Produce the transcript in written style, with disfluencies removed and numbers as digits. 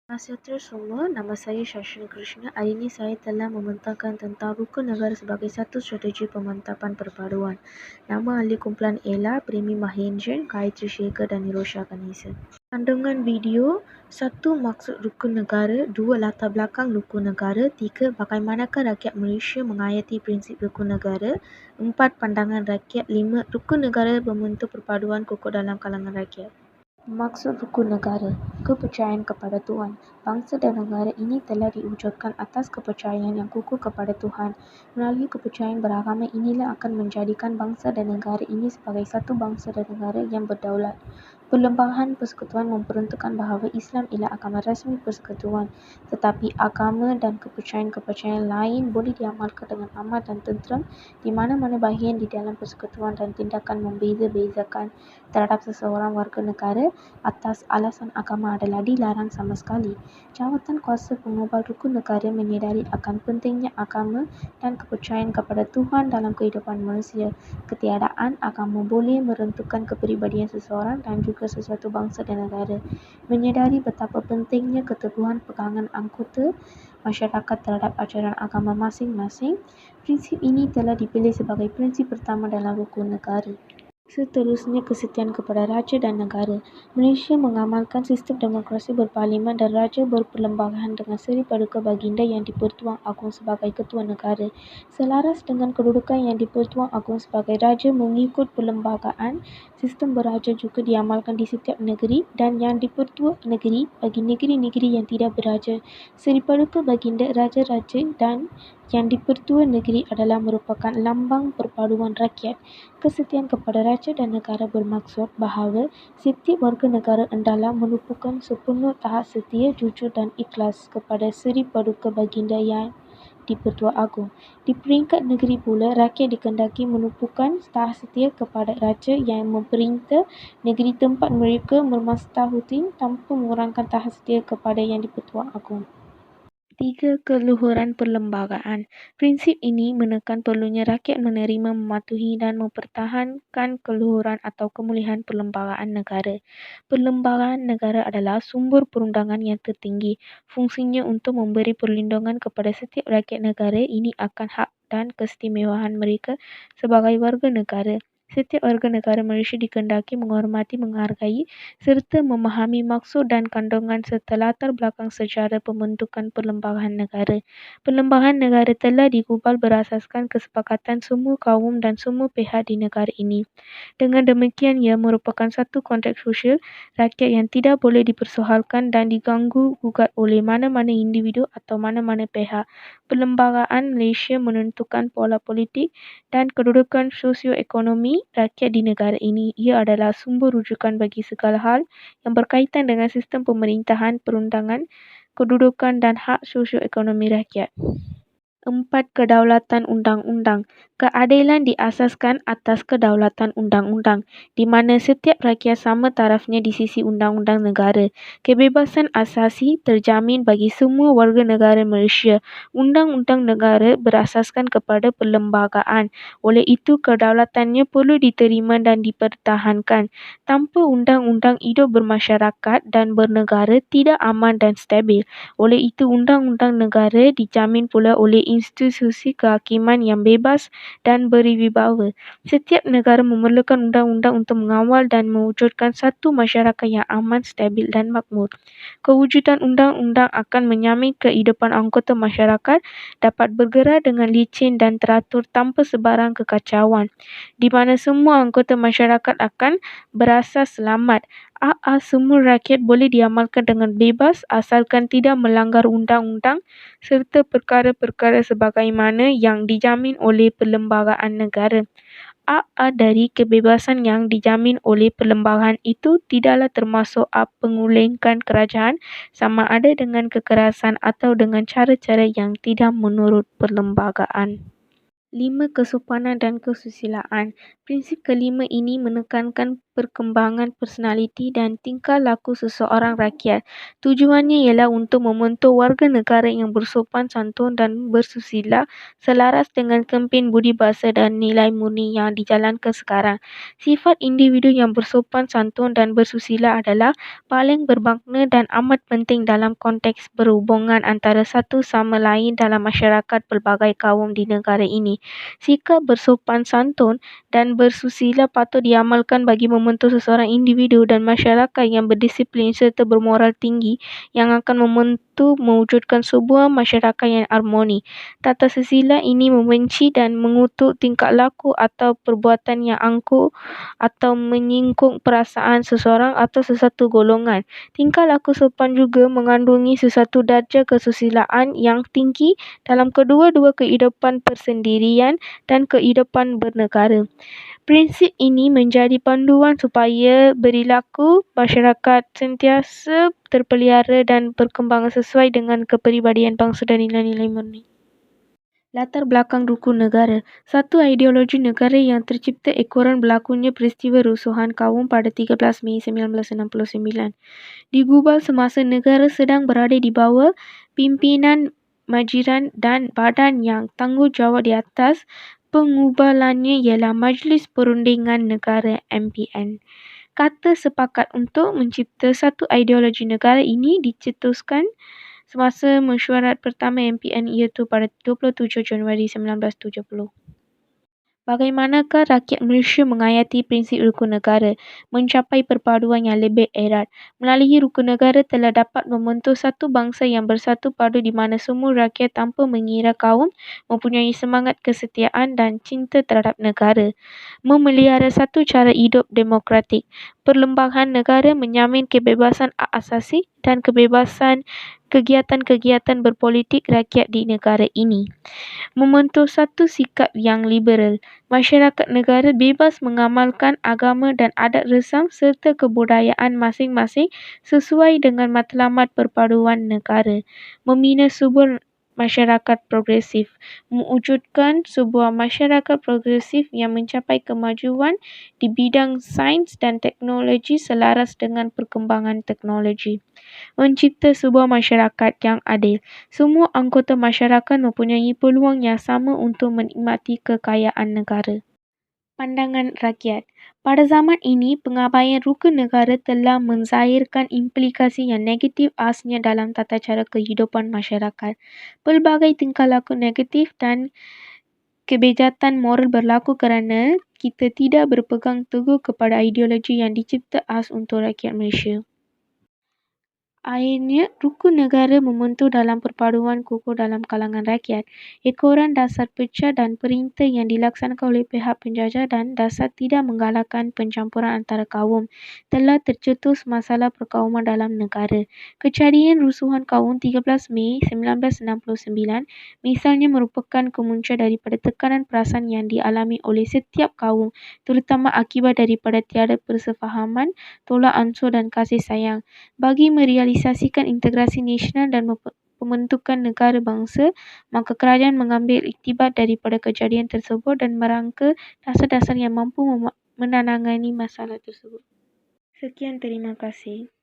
Masyarakat semua, nama saya Shashina Krishna. Hari ini saya telah membentangkan tentang rukun negara sebagai satu strategi pemantapan perpaduan. Nama ahli kumpulan ialah Premi Mahenjan, Gayatri Shekhar dan Nirosha Ganesan. Kandungan video: 1. Maksud rukun negara. 2. Latar belakang rukun negara. 3. Bagaimanakah rakyat Malaysia menghayati prinsip rukun negara. 4. Pandangan rakyat. 5. Rukun negara membentuk perpaduan kokoh dalam kalangan rakyat. Maksud rukun negara. Kepercayaan kepada Tuhan. Bangsa dan negara ini telah diwujudkan atas kepercayaan yang kukuh kepada Tuhan. Melalui kepercayaan beragama inilah akan menjadikan bangsa dan negara ini sebagai satu bangsa dan negara yang berdaulat. Perlembagaan Persekutuan memperuntukkan bahawa Islam ialah agama rasmi Persekutuan, tetapi agama dan kepercayaan-kepercayaan lain boleh diamalkan dengan aman dan tenteram di mana-mana bahagian di dalam Persekutuan, dan tindakan membeza-bezakan terhadap seseorang warga negara atas alasan agama adalah dilarang sama sekali. Jawatan kuasa pengubal rukun negara menyedari akan pentingnya agama dan kepercayaan kepada Tuhan dalam kehidupan manusia. Ketiadaan agama boleh meruntuhkan kepribadian seseorang dan juga sesuatu bangsa dan negara. Menyedari betapa pentingnya keteguhan pegangan anggota masyarakat terhadap ajaran agama masing-masing, prinsip ini telah dipilih sebagai prinsip pertama dalam rukun negara. Seterusnya, kesetiaan kepada raja dan negara. Malaysia mengamalkan sistem demokrasi berparlimen dan raja berperlembagaan dengan Seri Paduka Baginda Yang di-Pertuan Agong sebagai ketua negara. Selaras dengan kedudukan Yang di-Pertuan Agong sebagai raja mengikut perlembagaan, sistem beraja juga diamalkan di setiap negeri dan Yang di-Pertua negeri bagi negeri-negeri yang tidak beraja. Seri Paduka Baginda, raja-raja dan Yang di-Pertua negeri adalah merupakan lambang perpaduan rakyat. Kesetiaan kepada raja dan negara bermaksud bahawa setiap warga negara hendaklah menumpukan sepenuh tahap setia, jujur dan ikhlas kepada Seri Paduka Baginda Yang di-Pertua Agong. Di peringkat negeri pula, rakyat dikehendaki menumpukan tahap setia kepada raja yang memerintah negeri tempat mereka bermastahutin tanpa mengurangkan tahap setia kepada Yang di-Pertua Agong. 3. Keluhuran perlembagaan. Prinsip ini menekan perlunya rakyat menerima, mematuhi dan mempertahankan keluhuran atau kemuliaan perlembagaan negara. Perlembagaan negara adalah sumber perundangan yang tertinggi. Fungsinya untuk memberi perlindungan kepada setiap rakyat negara ini akan hak dan keistimewaan mereka sebagai warga negara. Setiap warga negara Malaysia dikehendaki menghormati, menghargai serta memahami maksud dan kandungan serta latar belakang sejarah pembentukan perlembagaan negara. Perlembagaan negara telah digubal berasaskan kesepakatan semua kaum dan semua pihak di negara ini. Dengan demikian, ia merupakan satu konteks sosial rakyat yang tidak boleh dipersoalkan dan diganggu-gugat oleh mana-mana individu atau mana-mana pihak. Perlembagaan Malaysia menentukan pola politik dan kedudukan sosioekonomi rakyat di negara ini. Ia adalah sumber rujukan bagi segala hal yang berkaitan dengan sistem pemerintahan, perundangan, kedudukan dan hak sosioekonomi rakyat. 4. Kedaulatan undang-undang. Keadilan diasaskan atas kedaulatan undang-undang, di mana setiap rakyat sama tarafnya di sisi undang-undang negara. Kebebasan asasi terjamin bagi semua warga negara Malaysia. Undang-undang negara berasaskan kepada perlembagaan. Oleh itu, kedaulatannya perlu diterima dan dipertahankan. Tanpa undang-undang, hidup bermasyarakat dan bernegara tidak aman dan stabil. Oleh itu, undang-undang negara dijamin pula oleh institusi kehakiman yang bebas dan berwibawa. Setiap negara memerlukan undang-undang untuk mengawal dan mewujudkan satu masyarakat yang aman, stabil dan makmur. Kewujudan undang-undang akan menjamin kehidupan anggota masyarakat dapat bergerak dengan licin dan teratur tanpa sebarang kekacauan, di mana semua anggota masyarakat akan berasa selamat. Hak semua rakyat boleh diamalkan dengan bebas asalkan tidak melanggar undang-undang serta perkara-perkara sebagaimana yang dijamin oleh perlembagaan negara. Hak dari kebebasan yang dijamin oleh perlembagaan itu tidaklah termasuk hak pengulingkan kerajaan sama ada dengan kekerasan atau dengan cara-cara yang tidak menurut perlembagaan. 5. Kesopanan dan kesusilaan. Prinsip kelima ini menekankan perkembangan personaliti dan tingkah laku seseorang rakyat. Tujuannya ialah untuk membentuk warga negara yang bersopan santun dan bersusila selaras dengan kempen budi bahasa dan nilai murni yang dijalankan sekarang. Sifat individu yang bersopan santun dan bersusila adalah paling bermakna dan amat penting dalam konteks berhubungan antara satu sama lain dalam masyarakat pelbagai kaum di negara ini. Sikap bersopan santun dan bersusila patut diamalkan bagi membentuk seseorang individu dan masyarakat yang berdisiplin serta bermoral tinggi yang akan membantu mewujudkan sebuah masyarakat yang harmoni. Tata sesila ini membenci dan mengutuk tingkah laku atau perbuatan yang angkuh atau menyinggung perasaan seseorang atau sesuatu golongan. Tingkah laku sopan juga mengandungi sesuatu darjah kesusilaan yang tinggi dalam kedua-dua kehidupan persendirian dan kehidupan bernegara. Prinsip ini menjadi panduan supaya perilaku masyarakat sentiasa terpelihara dan berkembang sesuai dengan kepribadian bangsa dan nilai-nilai murni. Latar belakang rukun negara. Satu ideologi negara yang tercipta ekoran berlakunya peristiwa rusuhan kaum pada 13 Mei 1969. Digubal semasa negara sedang berada di bawah pimpinan majiran dan badan yang tanggungjawab di atas pengubalannya ialah Majlis Perundingan Negara MPN. Kata sepakat untuk mencipta satu ideologi negara ini dicetuskan semasa mesyuarat pertama MPN iaitu pada 27 Januari 1970. Bagaimanakah rakyat Malaysia menghayati prinsip rukun negara, mencapai perpaduan yang lebih erat? Melalui rukun negara telah dapat membentuk satu bangsa yang bersatu padu di mana semua rakyat tanpa mengira kaum mempunyai semangat kesetiaan dan cinta terhadap negara. Memelihara satu cara hidup demokratik. Perlembagaan negara menjamin kebebasan hak asasi dan kebebasan kegiatan-kegiatan berpolitik rakyat di negara ini. Membentuk satu sikap yang liberal. Masyarakat negara bebas mengamalkan agama dan adat resam serta kebudayaan masing-masing sesuai dengan matlamat perpaduan negara. Membina sebuah masyarakat progresif. Mewujudkan sebuah masyarakat progresif yang mencapai kemajuan di bidang sains dan teknologi selaras dengan perkembangan teknologi. Mencipta sebuah masyarakat yang adil. Semua anggota masyarakat mempunyai peluang yang sama untuk menikmati kekayaan negara. Pandangan rakyat. Pada zaman ini, pengabaian rukun negara telah menzahirkan implikasi yang negatif khasnya dalam tata cara kehidupan masyarakat. Pelbagai tingkah laku negatif dan kebejatan moral berlaku kerana kita tidak berpegang teguh kepada ideologi yang dicipta khas untuk rakyat Malaysia. Akhirnya, rukun negara membentuk dalam perpaduan kukuh dalam kalangan rakyat. Ekoran dasar pecah dan perintah yang dilaksanakan oleh pihak penjajah dan dasar tidak menggalakkan pencampuran antara kaum telah tercetus masalah perkauman dalam negara. Kejadian rusuhan kaum 13 Mei 1969 misalnya merupakan kemunculan daripada tekanan perasaan yang dialami oleh setiap kaum, terutama akibat daripada tiada persefahaman, tolak ansur dan kasih sayang. Bagi merealisasikan integrasi nasional dan pembentukan negara bangsa, maka kerajaan mengambil iktibar daripada kejadian tersebut dan merangka dasar-dasar yang mampu menangani masalah tersebut. Sekian, terima kasih.